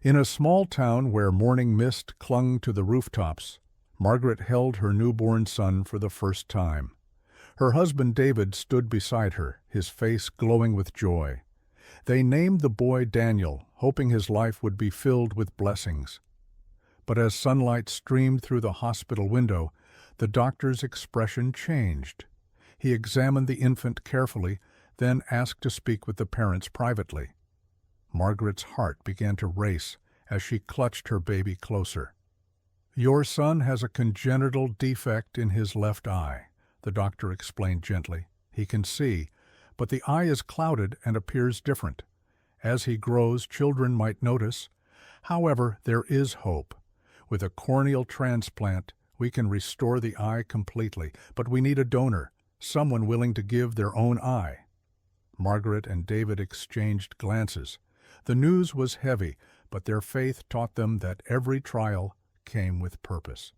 In a small town where morning mist clung to the rooftops, Margaret held her newborn son for the first time. Her husband David stood beside her, his face glowing with joy. They named the boy Daniel, hoping his life would be filled with blessings. But as sunlight streamed through the hospital window, the doctor's expression changed. He examined the infant carefully, then asked to speak with the parents privately. Margaret's heart began to race as she clutched her baby closer. "Your son has a congenital defect in his left eye," the doctor explained gently. "He can see, but the eye is clouded and appears different. As he grows, children might notice. However, there is hope. With a corneal transplant, we can restore the eye completely, but we need a donor, someone willing to give their own eye." Margaret and David exchanged glances. The news was heavy, but their faith taught them that every trial came with purpose.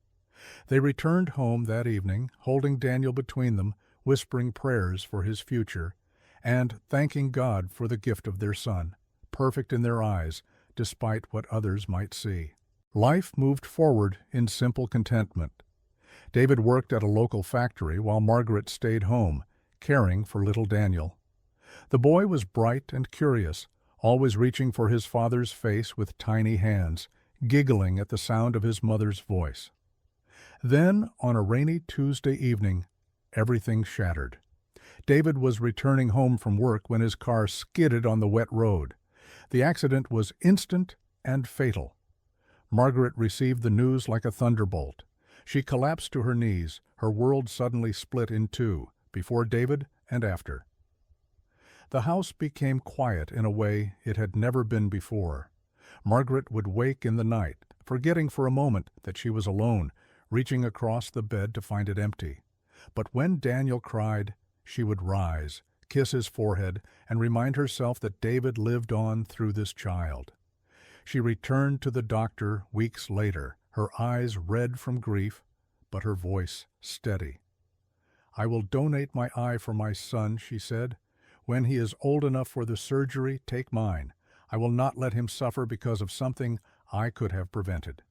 They returned home that evening, holding Daniel between them, whispering prayers for his future, and thanking God for the gift of their son, perfect in their eyes, despite what others might see. Life moved forward in simple contentment. David worked at a local factory while Margaret stayed home, caring for little Daniel. The boy was bright and curious, always reaching for his father's face with tiny hands, giggling at the sound of his mother's voice. Then, on a rainy Tuesday evening, everything shattered. David was returning home from work when his car skidded on the wet road. The accident was instant and fatal. Margaret received the news like a thunderbolt. She collapsed to her knees, her world suddenly split in two, before David and after. The house became quiet in a way it had never been before. Margaret would wake in the night, forgetting for a moment that she was alone, reaching across the bed to find it empty. But when Daniel cried, she would rise, kiss his forehead, and remind herself that David lived on through this child. She returned to the doctor weeks later, her eyes red from grief, but her voice steady. "I will donate my eye for my son," she said. "When he is old enough for the surgery, take mine. I will not let him suffer because of something I could have prevented."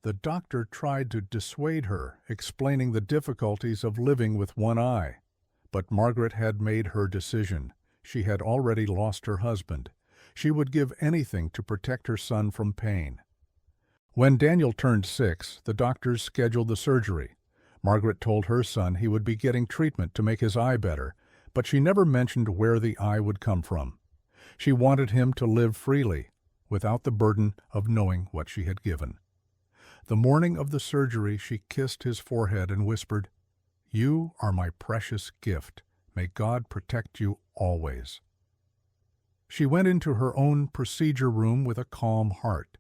The doctor tried to dissuade her, explaining the difficulties of living with one eye. But Margaret had made her decision. She had already lost her husband. She would give anything to protect her son from pain. When Daniel turned 6, the doctors scheduled the surgery. Margaret told her son he would be getting treatment to make his eye better, but she never mentioned where the eye would come from. She wanted him to live freely, without the burden of knowing what she had given. The morning of the surgery, she kissed his forehead and whispered, "You are my precious gift. May God protect you always." She went into her own procedure room with a calm heart.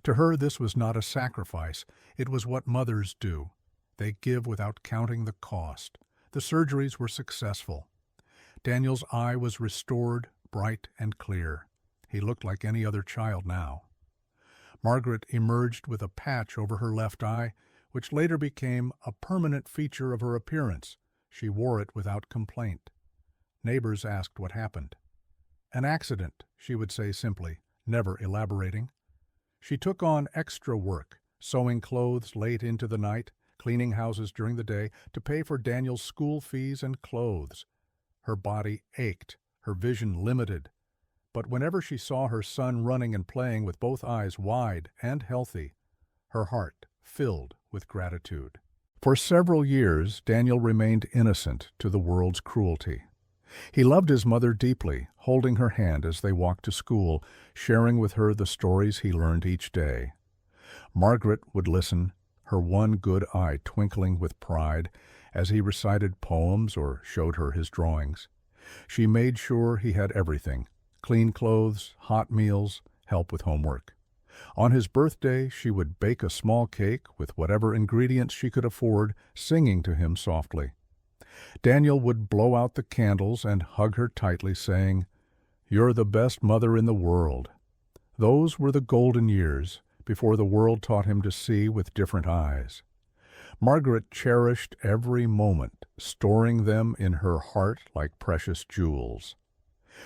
To her, this was not a sacrifice. It was what mothers do. They give without counting the cost. The surgeries were successful. Daniel's eye was restored, bright and clear. He looked like any other child now. Margaret emerged with a patch over her left eye, which later became a permanent feature of her appearance. She wore it without complaint. Neighbors asked what happened. "An accident," she would say simply, never elaborating. She took on extra work, sewing clothes late into the night, cleaning houses during the day, to pay for Daniel's school fees and clothes. Her body ached, her vision limited. But whenever she saw her son running and playing with both eyes wide and healthy, her heart filled with gratitude. For several years, Daniel remained innocent to the world's cruelty. He loved his mother deeply, holding her hand as they walked to school, sharing with her the stories he learned each day. Margaret would listen, her one good eye twinkling with pride, as he recited poems or showed her his drawings. She made sure he had everything: clean clothes, hot meals, help with homework. On his birthday, she would bake a small cake with whatever ingredients she could afford, singing to him softly. Daniel would blow out the candles and hug her tightly, saying, "You're the best mother in the world." Those were the golden years, before the world taught him to see with different eyes. Margaret cherished every moment, storing them in her heart like precious jewels.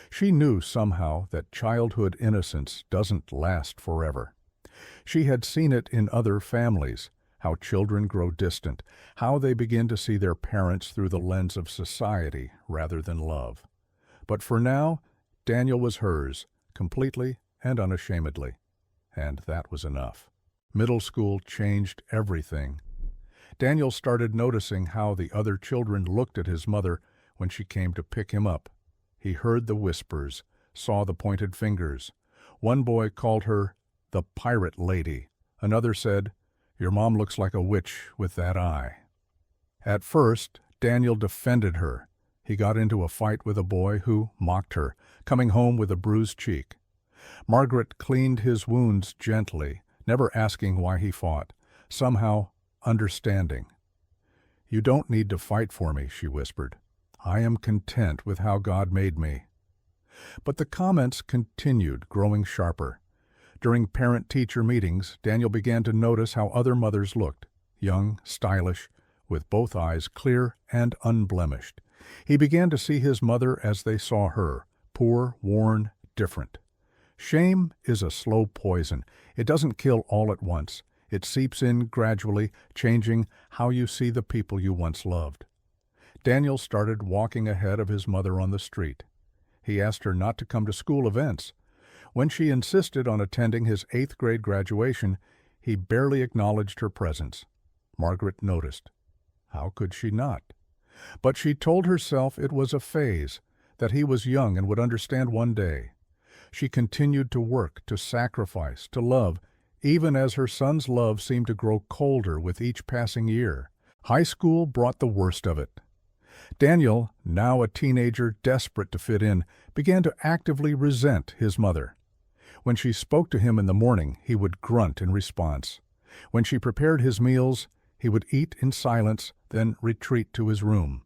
She knew somehow that childhood innocence doesn't last forever. She had seen it in other families, how children grow distant, how they begin to see their parents through the lens of society rather than love. But for now, Daniel was hers, completely and unashamedly. And that was enough. Middle school changed everything. Daniel started noticing how the other children looked at his mother when she came to pick him up. He heard the whispers, saw the pointed fingers. One boy called her the pirate lady. Another said, "Your mom looks like a witch with that eye." At first, Daniel defended her. He got into a fight with a boy who mocked her, coming home with a bruised cheek. Margaret cleaned his wounds gently, never asking why he fought, somehow understanding. "You don't need to fight for me," she whispered. "I am content with how God made me." But the comments continued, growing sharper. During parent-teacher meetings, Daniel began to notice how other mothers looked, young, stylish, with both eyes clear and unblemished. He began to see his mother as they saw her, poor, worn, different. Shame is a slow poison. It doesn't kill all at once. It seeps in gradually, changing how you see the people you once loved. Daniel started walking ahead of his mother on the street. He asked her not to come to school events. When she insisted on attending his 8th grade graduation, he barely acknowledged her presence. Margaret noticed. How could she not? But she told herself it was a phase, that he was young and would understand one day. She continued to work, to sacrifice, to love, even as her son's love seemed to grow colder with each passing year. High school brought the worst of it. Daniel, now a teenager desperate to fit in, began to actively resent his mother. When she spoke to him in the morning, he would grunt in response. When she prepared his meals, he would eat in silence, then retreat to his room.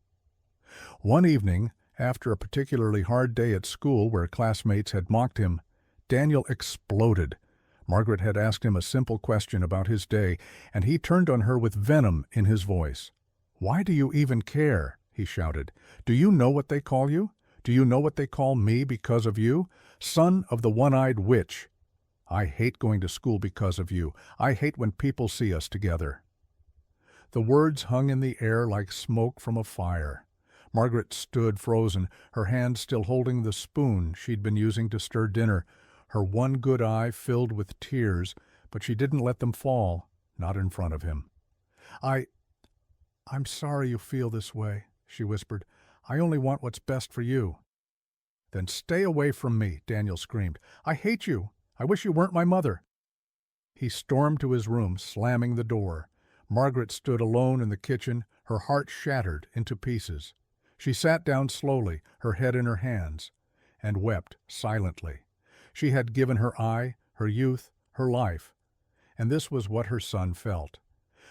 One evening, after a particularly hard day at school where classmates had mocked him, Daniel exploded. Margaret had asked him a simple question about his day, and he turned on her with venom in his voice. "Why do you even care?" he shouted. "Do you know what they call you? Do you know what they call me because of you? Son of the one-eyed witch. I hate going to school because of you. I hate when people see us together." The words hung in the air like smoke from a fire. Margaret stood frozen, her hand still holding the spoon she'd been using to stir dinner, her one good eye filled with tears, but she didn't let them fall, not in front of him. I'm sorry you feel this way," she whispered. "I only want what's best for you." "Then stay away from me," Daniel screamed. "I hate you. I wish you weren't my mother." He stormed to his room, slamming the door. Margaret stood alone in the kitchen, her heart shattered into pieces. She sat down slowly, her head in her hands, and wept silently. She had given her eye, her youth, her life, and this was what her son felt.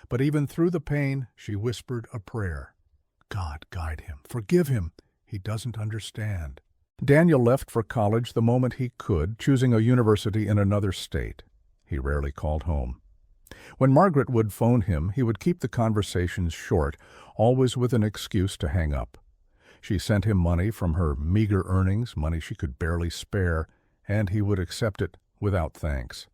But even through the pain, she whispered a prayer. "God, guide him. Forgive him. He doesn't understand." Daniel left for college the moment he could, choosing a university in another state. He rarely called home. When Margaret would phone him, he would keep the conversations short, always with an excuse to hang up. She sent him money from her meager earnings, money she could barely spare, and he would accept it without thanks.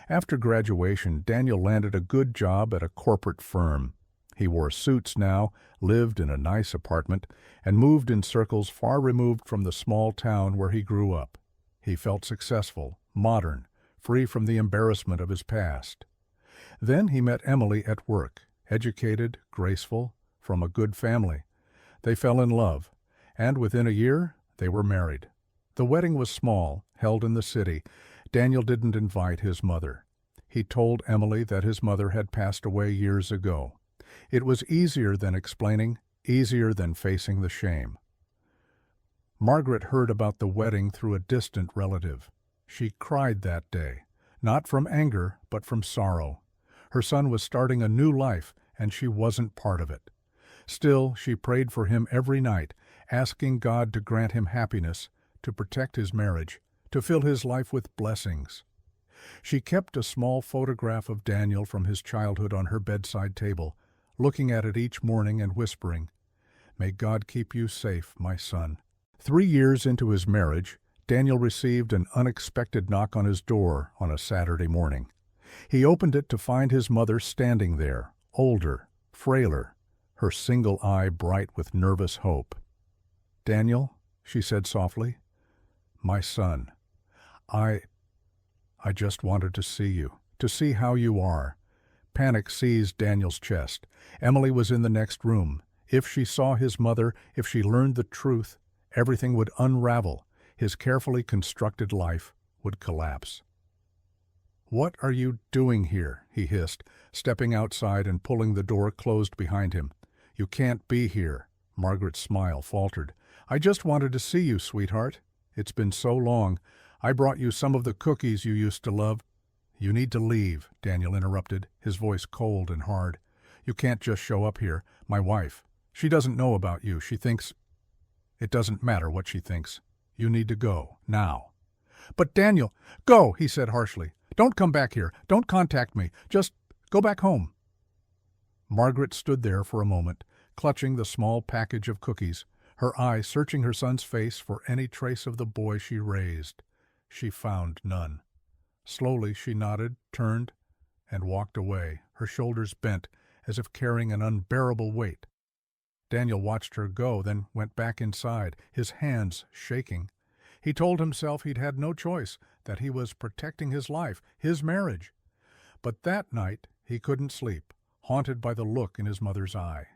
After graduation, Daniel landed a good job at a corporate firm. He wore suits now, lived in a nice apartment, and moved in circles far removed from the small town where he grew up. He felt successful, modern, free from the embarrassment of his past. Then he met Emily at work, educated, graceful, from a good family. They fell in love, and within a year they were married. The wedding was small, held in the city. Daniel didn't invite his mother. He told Emily that his mother had passed away years ago. It was easier than explaining, easier than facing the shame. Margaret heard about the wedding through a distant relative. She cried that day, not from anger, but from sorrow. Her son was starting a new life, and she wasn't part of it. Still, she prayed for him every night, asking God to grant him happiness, to protect his marriage, to fill his life with blessings. She kept a small photograph of Daniel from his childhood on her bedside table, looking at it each morning and whispering, "May God keep you safe, my son. 3 years into his marriage, Daniel received an unexpected knock on his door on a Saturday morning. He opened it to find his mother standing there, older, frailer, her single eye bright with nervous hope. "Daniel," she said softly, "my son, I just wanted to see you, to see how you are." Panic seized Daniel's chest. Emily was in the next room. If she saw his mother, if she learned the truth, everything would unravel. His carefully constructed life would collapse. "What are you doing here?" he hissed, stepping outside and pulling the door closed behind him. "You can't be here." Margaret's smile faltered. "I just wanted to see you, sweetheart. It's been so long. I brought you some of the cookies you used to love." "You need to leave," Daniel interrupted, his voice cold and hard. "You can't just show up here. My wife, she doesn't know about you. She thinks—" "It doesn't matter what she thinks. You need to go, now." "But Daniel—" "Go," he said harshly. "Don't come back here. Don't contact me. Just go back home." Margaret stood there for a moment, clutching the small package of cookies, her eye searching her son's face for any trace of the boy she raised. She found none. Slowly she nodded, turned, and walked away, her shoulders bent, as if carrying an unbearable weight. Daniel watched her go, then went back inside, his hands shaking. He told himself he'd had no choice, that he was protecting his life, his marriage. But that night he couldn't sleep, haunted by the look in his mother's eye.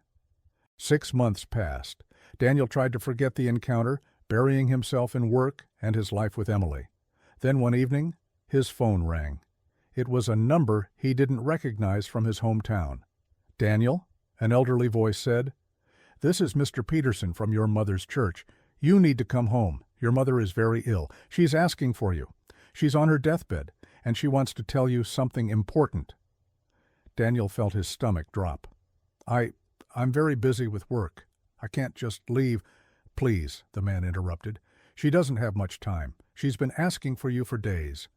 6 months passed. Daniel tried to forget the encounter, burying himself in work and his life with Emily. Then one evening, his phone rang. It was a number he didn't recognize from his hometown. "Daniel," an elderly voice said, "this is Mr. Peterson from your mother's church. You need to come home. Your mother is very ill. She's asking for you. She's on her deathbed, and she wants to tell you something important." Daniel felt his stomach drop. I'm very busy with work. I can't just leave." "Please," the man interrupted. "She doesn't have much time. She's been asking for you for days.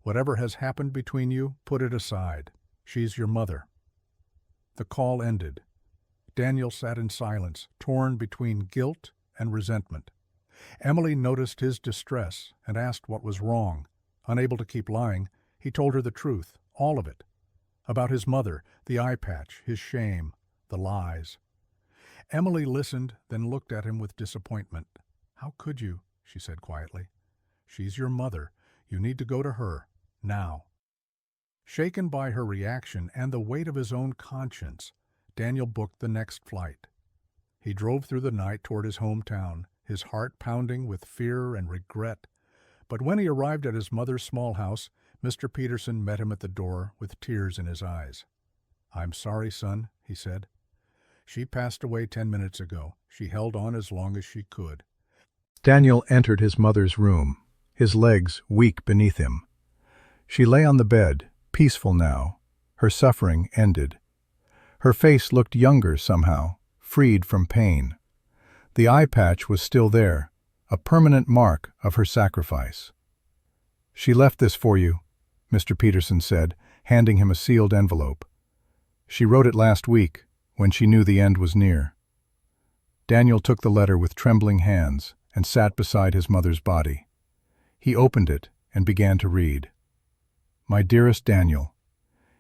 Whatever has happened between you, put it aside. She's your mother." The call ended. Daniel sat in silence, torn between guilt and resentment. Emily noticed his distress and asked what was wrong. Unable to keep lying, he told her the truth, all of it. About his mother, the eye patch, his shame, the lies. Emily listened, then looked at him with disappointment. "How could you?" she said quietly. "She's your mother. You need to go to her, now." Shaken by her reaction and the weight of his own conscience, Daniel booked the next flight. He drove through the night toward his hometown, his heart pounding with fear and regret. But when he arrived at his mother's small house, Mr. Peterson met him at the door with tears in his eyes. "I'm sorry, son," he said. "She passed away 10 minutes ago. She held on as long as she could." Daniel entered his mother's room, his legs weak beneath him. She lay on the bed, peaceful now, her suffering ended. Her face looked younger somehow, freed from pain. The eye patch was still there, a permanent mark of her sacrifice. "She left this for you," Mr. Peterson said, handing him a sealed envelope. "She wrote it last week, when she knew the end was near." Daniel took the letter with trembling hands and sat beside his mother's body. He opened it and began to read. "My dearest Daniel,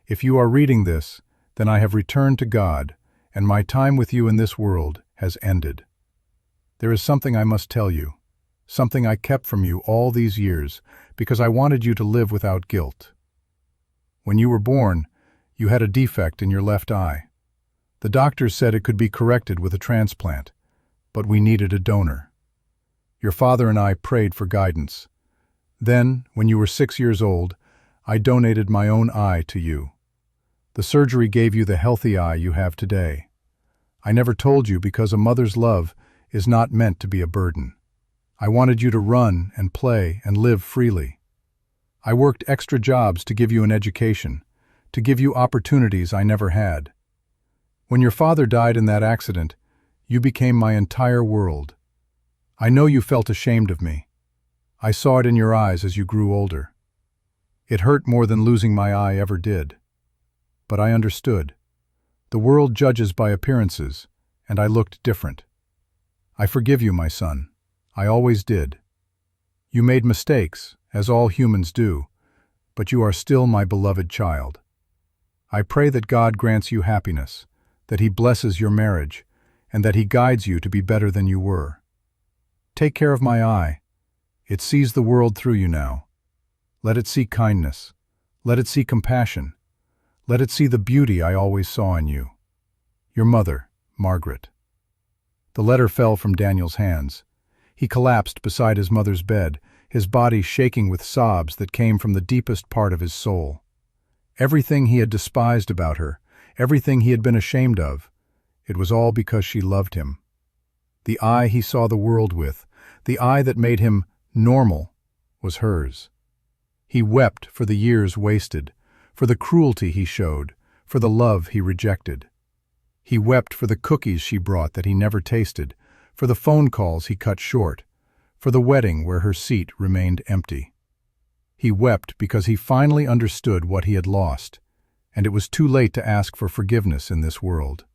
if you are reading this, then I have returned to God, and my time with you in this world has ended. There is something I must tell you, something I kept from you all these years because I wanted you to live without guilt. When you were born, you had a defect in your left eye. The doctors said it could be corrected with a transplant, but we needed a donor. Your father and I prayed for guidance. Then, when you were 6 years old, I donated my own eye to you. The surgery gave you the healthy eye you have today. I never told you because a mother's love is not meant to be a burden. I wanted you to run and play and live freely. I worked extra jobs to give you an education, to give you opportunities I never had. When your father died in that accident, you became my entire world. I know you felt ashamed of me. I saw it in your eyes as you grew older. It hurt more than losing my eye ever did. But I understood. The world judges by appearances, and I looked different. I forgive you, my son. I always did. You made mistakes, as all humans do, but you are still my beloved child. I pray that God grants you happiness, that He blesses your marriage, and that He guides you to be better than you were. Take care of my eye. It sees the world through you now. Let it see kindness. Let it see compassion. Let it see the beauty I always saw in you. Your mother, Margaret. The letter fell from Daniel's hands. He collapsed beside his mother's bed, his body shaking with sobs that came from the deepest part of his soul. Everything he had despised about her, everything he had been ashamed of, it was all because she loved him. The eye he saw the world with, the eye that made him normal, was hers. He wept for the years wasted, for the cruelty he showed, for the love he rejected. He wept for the cookies she brought that he never tasted, for the phone calls he cut short, for the wedding where her seat remained empty. He wept because he finally understood what he had lost, and it was too late to ask for forgiveness in this world.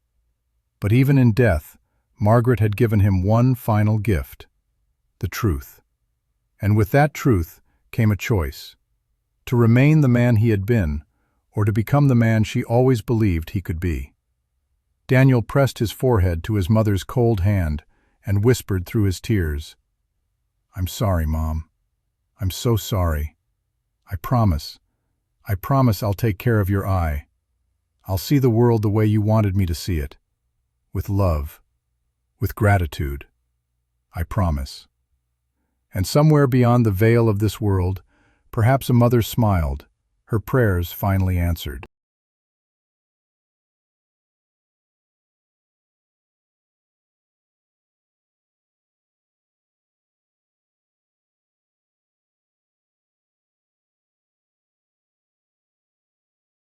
But even in death, Margaret had given him one final gift: the truth. And with that truth came a choice: to remain the man he had been, or to become the man she always believed he could be. Daniel pressed his forehead to his mother's cold hand and whispered through his tears, "I'm sorry, Mom. I'm so sorry. I promise I'll take care of your eye. I'll see the world the way you wanted me to see it. With love. With gratitude. I promise." And somewhere beyond the veil of this world, perhaps a mother smiled, her prayers finally answered.